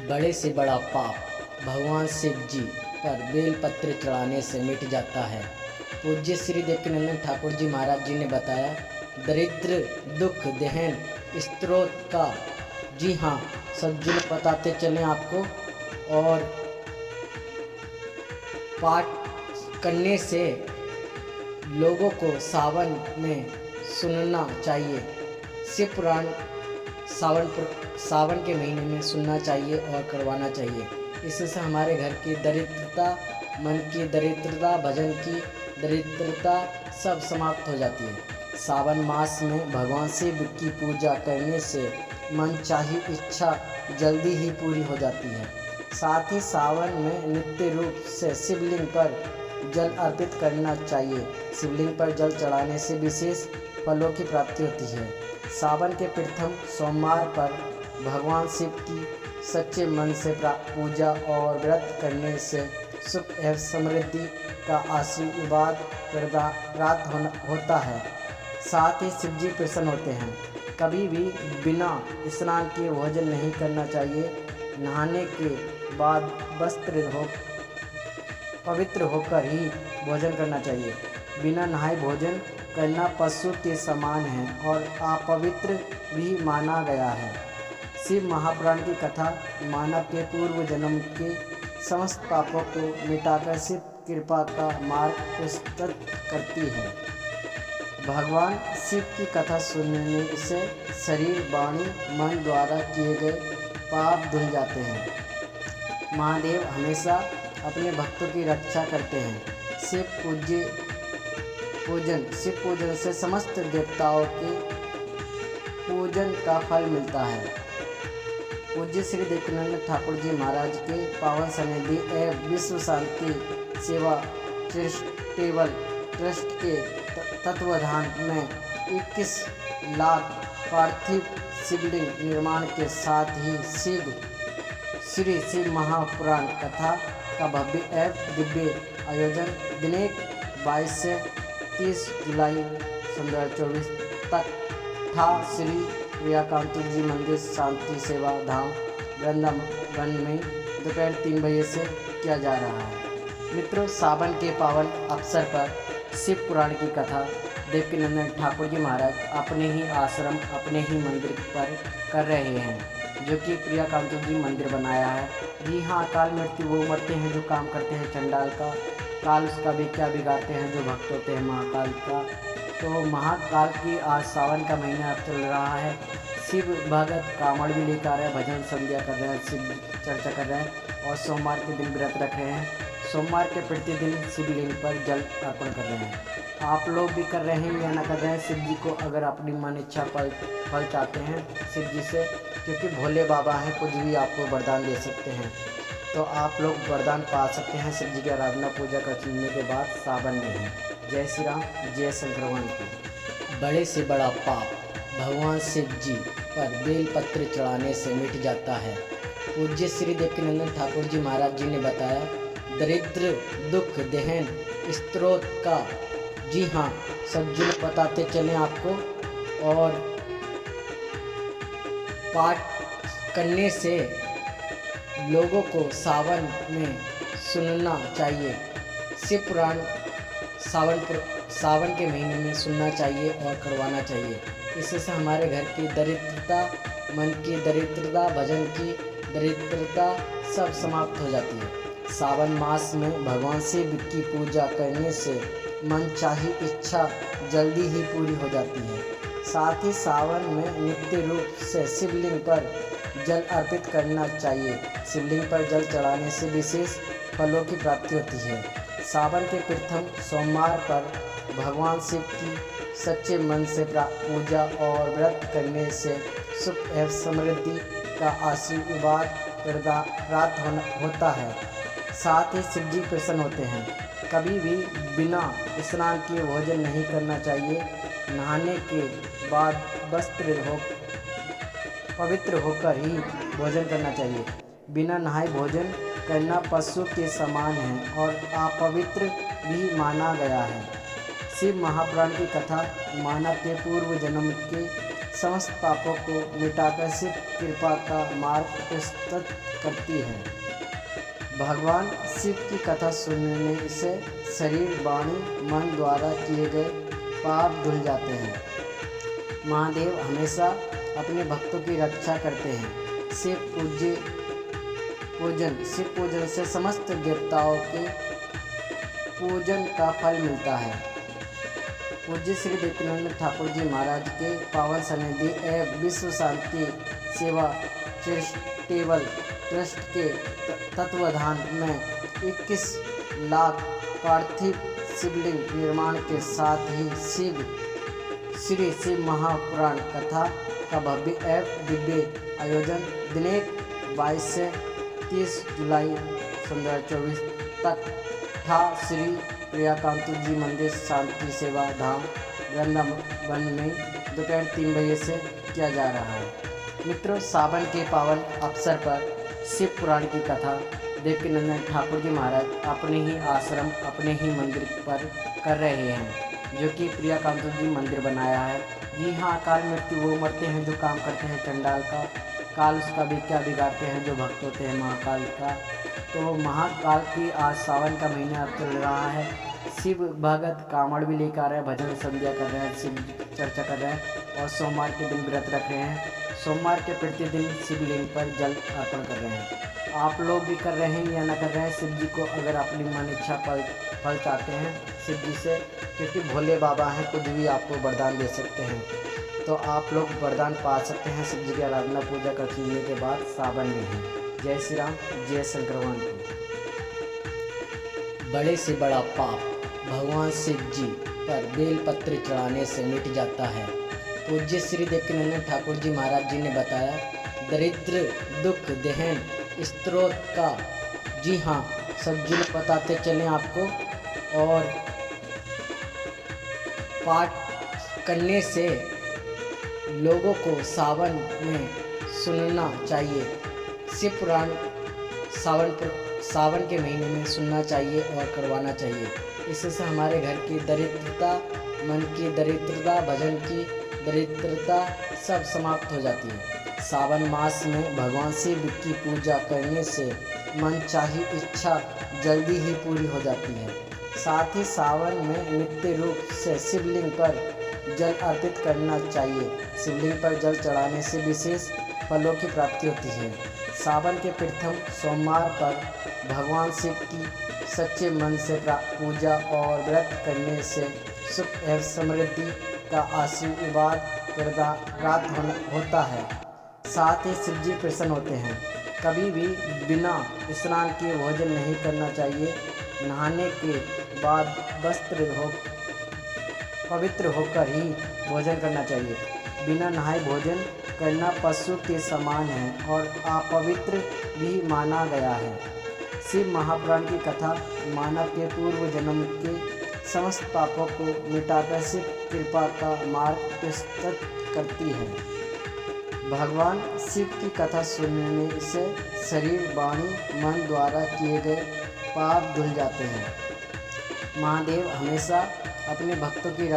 बड़े से बड़ा पाप भगवान शिव जी पर बेलपत्र चढ़ाने से मिट जाता है। पूज्य श्री देवकीनंदन ठाकुर जी महाराज जी ने बताया, दरिद्र दुख दहन स्त्रोत का जी हाँ सज्जन बताते चलें आपको, और पाठ करने से लोगों को सावन में सुनना चाहिए। शिव पुराण सावन के महीने में सुनना चाहिए और करवाना चाहिए। इससे हमारे घर की दरिद्रता, मन की दरिद्रता, भजन की दरिद्रता सब समाप्त हो जाती है। सावन मास में भगवान शिव की पूजा करने से मन चाही इच्छा जल्दी ही पूरी हो जाती है। साथ ही सावन में नित्य रूप से शिवलिंग पर जल अर्पित करना चाहिए। शिवलिंग पर जल चढ़ाने से विशेष फलों की प्राप्ति होती है। सावन के प्रथम सोमवार पर भगवान शिव की सच्चे मन से पूजा और व्रत करने से सुख एवं समृद्धि का आशीर्वाद प्राप्त होता है। साथ ही शिव जी प्रसन्न होते हैं। कभी भी बिना स्नान किए भोजन नहीं करना चाहिए। नहाने के बाद पवित्र होकर ही भोजन करना चाहिए। बिना नहाए भोजन करना पशु के समान है और अपवित्र भी माना गया है। शिव महापुराण की कथा मानव के पूर्व जन्म के समस्त पापों को मिटाकर शिव कृपा का मार्ग प्रशस्त करती है। भगवान शिव की कथा सुनने से शरीर, वाणी, मन द्वारा किए गए पाप धुल जाते हैं। महादेव हमेशा अपने भक्तों की रक्षा करते हैं। शिव पूजन से समस्त देवताओं के पूजन का फल मिलता है। पूज्य श्री देवकीनंदन ठाकुर जी महाराज के पावन सनिधि एवं विश्व शांति सेवा चैरिटेबल ट्रस्ट के तत्वाधान में 21 लाख पार्थिव शिवलिंग निर्माण के साथ ही श्री शिव महापुराण कथा का भव्य एवं दिव्य आयोजन दिनांक 22 से 30 जुलाई 2024 तक था श्री प्रियाकांत जी मंदिर शांति सेवा धाम वृंदावन में दोपहर 3 बजे से किया जा रहा है। मित्रों, सावन के पावन अवसर पर शिव पुराण की कथा देवकीनंदन ठाकुर जी महाराज अपने ही आश्रम, अपने ही मंदिर पर कर रहे हैं, जो कि प्रियाकांत जी मंदिर बनाया है। जी हाँ, अकाल मृत्यु वो मरते हैं जो काम करते हैं चंडाल का, काल उसका भी क्या बिगाड़ते हैं जो भक्त होते हैं महाकाल का। तो महाकाल की आज सावन का महीना अब चल रहा है। शिव भगत कांवड़ भी लेकर आ रहे हैं, भजन संध्या कर रहे हैं, शिव चर्चा कर रहे हैं और सोमवार के दिन व्रत रख रहे हैं। सोमवार के प्रतिदिन शिवलिंग पर जल अर्पण कर रहे हैं। आप लोग भी कर रहे हैं या ना कर रहे हैं। शिव जी को अगर अपनी मन इच्छा फल चाहते हैं शिव जी से, क्योंकि भोले बाबा हैं, कुछ भी आपको वरदान दे सकते हैं, तो आप लोग वरदान पा सकते हैं शिव जी की आराधना पूजा करने के बाद सावन में ही। जय श्री राम, जय शंकर भगवान की। बड़े से बड़ा पाप भगवान शिव जी पर बेलपत्र चढ़ाने से मिट जाता है। पूज्य श्री देवकीनंदन ठाकुर जी महाराज जी ने बताया, दरिद्र दुख दहन स्त्रोत का जी हाँ सज्जन बताते चलें आपको, और पाठ करने से लोगों को सावन में सुनना चाहिए। शिव पुराण सावन के महीने में सुनना चाहिए और करवाना चाहिए। इससे हमारे घर की दरिद्रता, मन की दरिद्रता, भजन की दरिद्रता सब समाप्त हो जाती है। सावन मास में भगवान शिव की पूजा करने से मन चाही इच्छा जल्दी ही पूरी हो जाती है। साथ ही सावन में नित्य रूप से शिवलिंग पर जल अर्पित करना चाहिए। शिवलिंग पर जल चढ़ाने से विशेष फलों की प्राप्ति होती है। सावन के प्रथम सोमवार पर भगवान शिव की सच्चे मन से पूजा और व्रत करने से सुख एवं समृद्धि का आशीर्वाद प्राप्त होता है। साथ ही शिव जी प्रसन्न होते हैं। कभी भी बिना स्नान किए भोजन नहीं करना चाहिए। नहाने के बाद पवित्र होकर ही भोजन करना चाहिए। बिना नहाए भोजन करना पशु के समान है और अपवित्र भी माना गया है। शिव महापुराण की कथा मानव के पूर्व जन्म के समस्त पापों को मिटाकर शिव कृपा का मार्ग प्रस्तुत करती है। भगवान शिव की कथा सुनने से शरीर, वाणी, मन द्वारा किए गए पाप धुल जाते हैं। महादेव हमेशा अपने भक्तों की रक्षा करते हैं। शिव पूजन से समस्त देवताओं के पूजन का फल मिलता है। पूज्य श्री देवकीनंदन ठाकुर जी महाराज के पावन सन्निधि एवं विश्व शांति सेवा चैरिटेबल ट्रस्ट के तत्वाधान में 21 लाख पार्थिव शिवलिंग निर्माण के साथ ही श्री शिव महापुराण कथा का भव्य एवं दिव्य आयोजन दिनांक 22 से 30 जुलाई 2024 तक था श्री प्रियाकांतु जी मंदिर शांति सेवा धाम वृंदावन में दोपहर 3 बजे से किया जा रहा है। मित्रों, सावन के पावन अवसर पर शिव पुराण की कथा देवकीनंदन ठाकुर जी महाराज अपने ही आश्रम, अपने ही मंदिर पर कर रहे हैं, जो कि प्रियाकांतु जी मंदिर बनाया है। जी हाँ, अकाल मृत्यु वो मरते हैं जो काम करते हैं चंडाल का, काल उसका भी क्या बिगाड़ते हैं जो भक्त होते हैं महाकाल का। तो महाकाल की आज सावन का महीना अब चल रहा है। शिव भगत कांवड़ भी लेकर आ रहे हैं, भजन संध्या कर रहे हैं, शिव चर्चा कर रहे हैं और सोमवार के दिन व्रत रख रहे हैं। सोमवार के प्रतिदिन शिवलिंग पर जल अर्पण कर रहे हैं। आप लोग भी कर रहे हैं या ना कर रहे हैं, शिव जी को अगर अपनी मन इच्छा फल चाहते हैं शिव जी से, क्योंकि भोले बाबा हैं, कुछ भी आपको वरदान दे सकते हैं। तो आप लोग वरदान पा सकते हैं शिव जी की आराधना पूजा कर लेने के बाद सावन में ही। जय श्री राम, जय शंकर भगवान की। बड़े से बड़ा पाप भगवान शिव जी पर बेलपत्र चढ़ाने से मिट जाता है। पूज्य श्री देवकीनंदन ठाकुर जी महाराज जी ने बताया, दरिद्र दुख दहन स्त्रोत का जी हाँ सज्जन बताते चलें आपको, और पाठ करने से लोगों को सावन में सुनना चाहिए। शिव पुराण सावन के महीने में सुनना चाहिए और करवाना चाहिए। इससे हमारे घर की दरिद्रता, मन की दरिद्रता, भजन की दरिद्रता सब समाप्त हो जाती है। सावन मास में भगवान शिव की पूजा करने से मन चाही इच्छा जल्दी ही पूरी हो जाती है। साथ ही सावन में नित्य रूप से शिवलिंग पर जल अर्पित करना चाहिए। शिवलिंग पर जल चढ़ाने से विशेष फलों की प्राप्ति होती है। सावन के प्रथम सोमवार पर भगवान शिव की सच्चे मन से पूजा और व्रत करने से सुख एवं समृद्धि का आशीर्वाद प्राप्त होता है। साथ ही शिव जी प्रसन्न होते हैं। कभी भी बिना स्नान किए भोजन नहीं करना चाहिए। नहाने के बाद पवित्र होकर ही भोजन करना चाहिए। बिना नहाए भोजन करना पशु के समान है और अपवित्र भी माना गया है। शिव महापुराण की कथा मानव के पूर्व जन्म के समस्त पापों को मिटाकर शिव कृपा का मार्ग प्रस्तुत करती है। भगवान शिव की कथा सुनने से शरीर, वाणी, मन द्वारा किए गए पाप धुल जाते हैं। महादेव हमेशा अपने भक्तों की